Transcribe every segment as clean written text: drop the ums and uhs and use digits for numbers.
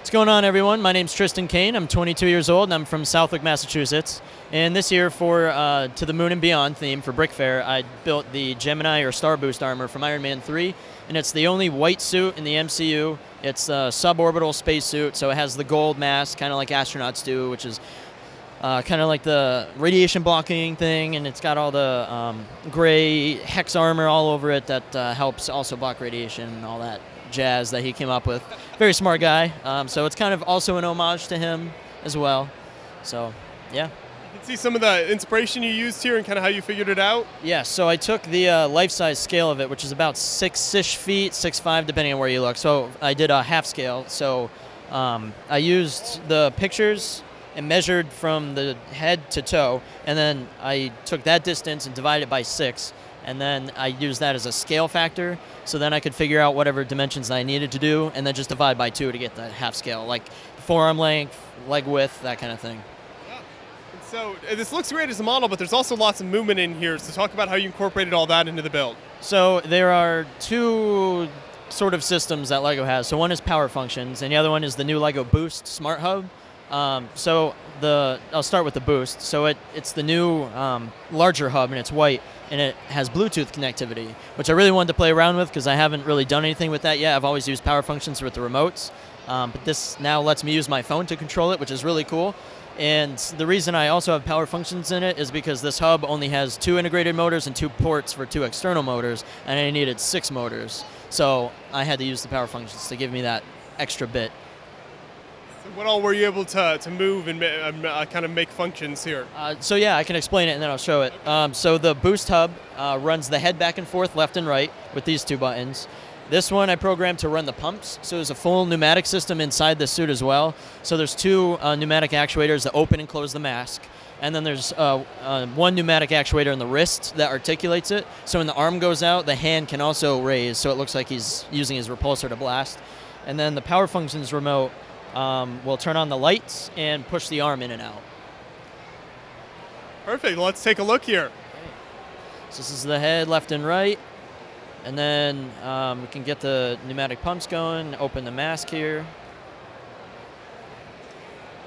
What's going on, everyone? My name's Tristan Cain. I'm 22 years old, and I'm from Southwick, Massachusetts. And this year, for To the Moon and Beyond theme for BrickFair, I built the Gemini or Star Boost armor from Iron Man 3, and it's the only white suit in the MCU. It's a suborbital spacesuit, so it has the gold mask, kind of like astronauts do, which is kind of like the radiation blocking thing, and it's got all the gray hex armor all over it that helps also block radiation and all that jazz that he came up with. Very smart guy. So it's kind of also an homage to him as well. So, yeah. You can see some of the inspiration you used here and kind of how you figured it out. Yeah, so I took the life-size scale of it, which is about 6-ish feet, 6'5", depending on where you look. So I did a half scale. So I used the pictures and measured from the head to toe, and then I took that distance and divided it by 6. And then I used that as a scale factor, so then I could figure out whatever dimensions I needed to do, and then just divide by 2 to get the half scale, like forearm length, leg width, that kind of thing. Yeah. And so this looks great as a model, but there's also lots of movement in here, so talk about how you incorporated all that into the build. So there are 2 sort of systems that LEGO has. So one is power functions, and the other one is the new LEGO Boost Smart Hub. I'll start with the Boost. So it's the new larger hub, and it's white, and it has Bluetooth connectivity, which I really wanted to play around with because I haven't really done anything with that yet. I've always used power functions with the remotes, but this now lets me use my phone to control it, which is really cool. And the reason I also have power functions in it is because this hub only has 2 integrated motors and 2 ports for 2 external motors, and I needed 6 motors. So I had to use the power functions to give me that extra bit. What all were you able to move and kind of make functions here? So yeah, I can explain it and then I'll show it. So the Boost Hub runs the head back and forth, left and right, with these 2 buttons. This one I programmed to run the pumps, so there's a full pneumatic system inside the suit as well. So there's 2 pneumatic actuators that open and close the mask. And then there's 1 pneumatic actuator in the wrist that articulates it. So when the arm goes out, the hand can also raise, so it looks like he's using his repulsor to blast. And then the power functions remote we'll turn on the lights and push the arm in and out. Perfect. Let's take a look here. Okay. So this is the head, left and right. And then we can get the pneumatic pumps going, open the mask here.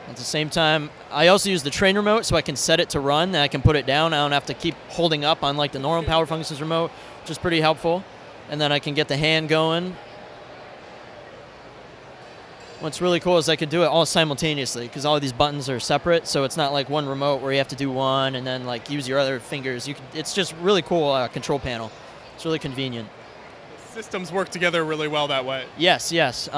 At the same time, I also use the train remote so I can set it to run and I can put it down. I don't have to keep holding up on like the normal power functions remote, which is pretty helpful. And then I can get the hand going. What's really cool is I could do it all simultaneously because all of these buttons are separate, so it's not like one remote where you have to do one and then like use your other fingers. It's just really cool control panel. It's really convenient. Systems work together really well that way. Yes, yes,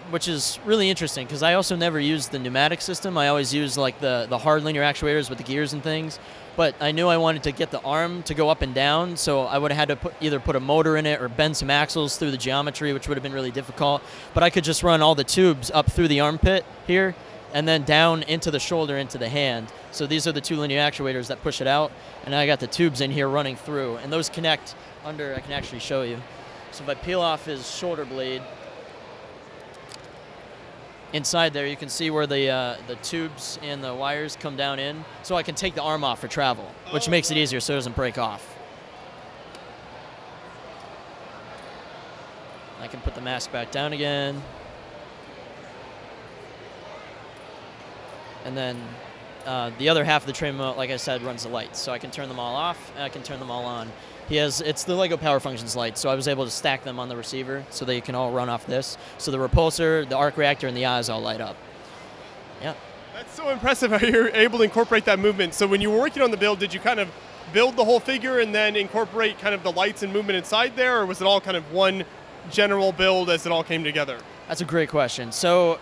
which is really interesting because I also never used the pneumatic system. I always used like the hard linear actuators with the gears and things. But I knew I wanted to get the arm to go up and down, so I would have had to either put a motor in it or bend some axles through the geometry, which would have been really difficult. But I could just run all the tubes up through the armpit here and then down into the shoulder, into the hand. So these are the 2 linear actuators that push it out, and I got the tubes in here running through, and those connect under. I can actually show you. So if I peel off his shoulder blade, inside there you can see where the tubes and the wires come down in, so I can take the arm off for travel, which makes it easier so it doesn't break off. I can put the mask back down again. And then the other half of the train remote, like I said, runs the lights, so I can turn them all off and I can turn them all on. It's the LEGO Power Functions lights, so I was able to stack them on the receiver so they can all run off this. So the repulsor, the arc reactor, and the eyes all light up. Yeah. That's so impressive how you're able to incorporate that movement. So when you were working on the build, did you kind of build the whole figure and then incorporate kind of the lights and movement inside there, or was it all kind of one general build as it all came together? That's a great question. So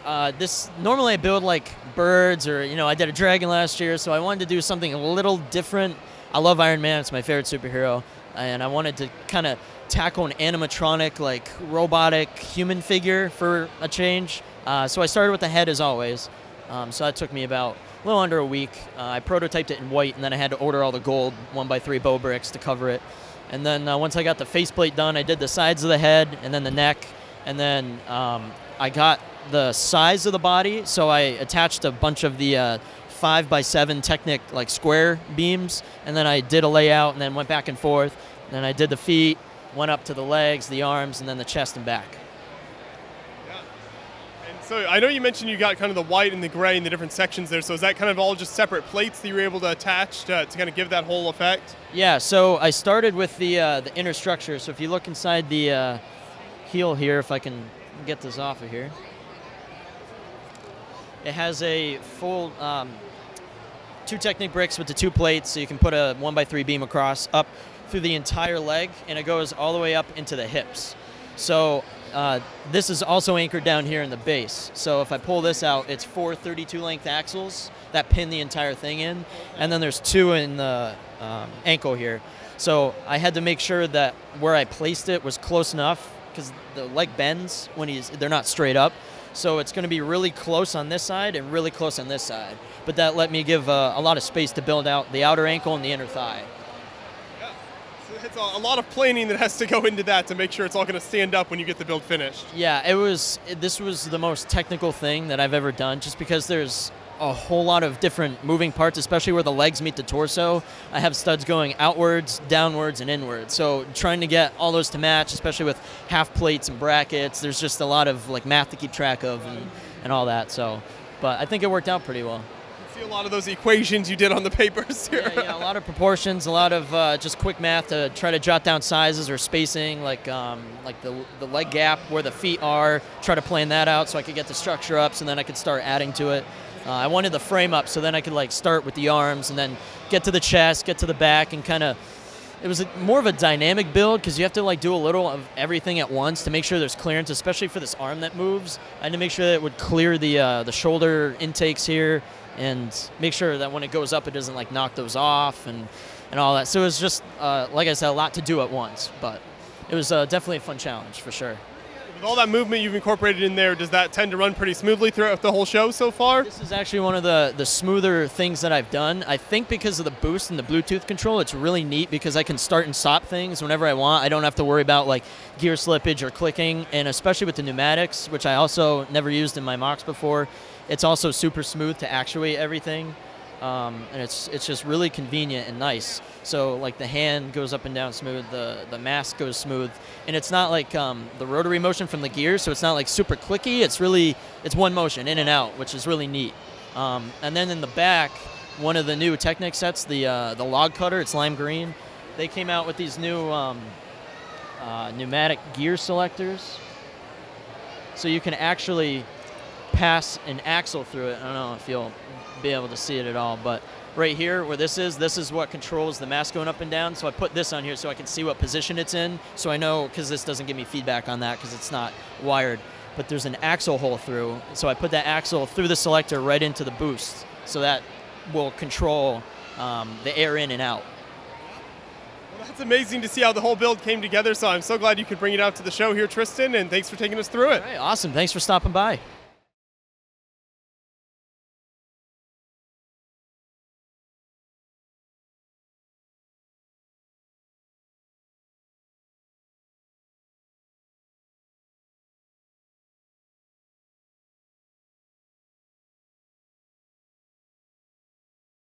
normally I build like birds, or I did a dragon last year, so I wanted to do something a little different. I love Iron Man, it's my favorite superhero, and I wanted to kind of tackle an animatronic, like robotic human figure for a change. So I started with the head as always. So that took me about a little under a week. I prototyped it in white, and then I had to order all the gold 1x3 bow bricks to cover it. And then once I got the faceplate done, I did the sides of the head and then the neck. And then I got the size of the body, so I attached a bunch of the 5x7 Technic like square beams, and then I did a layout and then went back and forth. Then I did the feet, went up to the legs, the arms, and then the chest and back. Yeah. And So I know you mentioned you got kind of the white and the gray in the different sections there. So is that kind of all just separate plates that you were able to attach to kind of give that whole effect? Yeah, so I started with the inner structure. So if you look inside the heel here, if I can get this off of here, it has a full 2 Technic bricks with the 2 plates, so you can put a 1x3 beam across up through the entire leg, and it goes all the way up into the hips. So this is also anchored down here in the base. So if I pull this out, it's 4 32 length axles that pin the entire thing in, and then there's 2 in the ankle here. So I had to make sure that where I placed it was close enough, because the leg bends when they're not straight up. So it's going to be really close on this side and really close on this side. But that let me give a lot of space to build out the outer ankle and the inner thigh. Yeah. So it's a lot of planning that has to go into that to make sure it's all going to stand up when you get the build finished. Yeah, this was the most technical thing that I've ever done, just because there's a whole lot of different moving parts, especially where the legs meet the torso. I have studs going outwards, downwards, and inwards. So trying to get all those to match, especially with half plates and brackets, there's just a lot of like math to keep track of and all that. So, but I think it worked out pretty well. See a lot of those equations you did on the papers here. Yeah, a lot of proportions, a lot of just quick math to try to jot down sizes or spacing, like the leg gap where the feet are, try to plan that out so I could get the structure up, so then I could start adding to it. I wanted the frame up so then I could like start with the arms and then get to the chest, get to the back, and kind of, it was more of a dynamic build because you have to like do a little of everything at once to make sure there's clearance, especially for this arm that moves. I had to make sure that it would clear the shoulder intakes here and make sure that when it goes up it doesn't like knock those off and all that. So it was just, like I said, a lot to do at once, but it was definitely a fun challenge for sure. With all that movement you've incorporated in there, does that tend to run pretty smoothly throughout the whole show so far? This is actually one of the smoother things that I've done. I think because of the boost and the Bluetooth control, it's really neat because I can start and stop things whenever I want. I don't have to worry about like gear slippage or clicking, and especially with the pneumatics, which I also never used in my mocks before, it's also super smooth to actuate everything. And it's just really convenient and nice. So like the hand goes up and down smooth, the mask goes smooth, and it's not like the rotary motion from the gears, so it's not like super clicky. It's one motion in and out, which is really neat. And then in the back, one of the new Technic sets, the log cutter, it's lime green. They came out with these new pneumatic gear selectors, so you can actually pass an axle through it. I don't know if you'll be able to see it at all, but right here where this is what controls the mask going up and down. So I put this on here so I can see what position it's in, so I know, because this doesn't give me feedback on that because it's not wired, but there's an axle hole through, so I put that axle through the selector right into the boost, so that will control the air in and out. Well, that's amazing to see how the whole build came together, so I'm so glad you could bring it out to the show here, Tristan, and thanks for taking us through it. All right, awesome. Thanks for stopping by.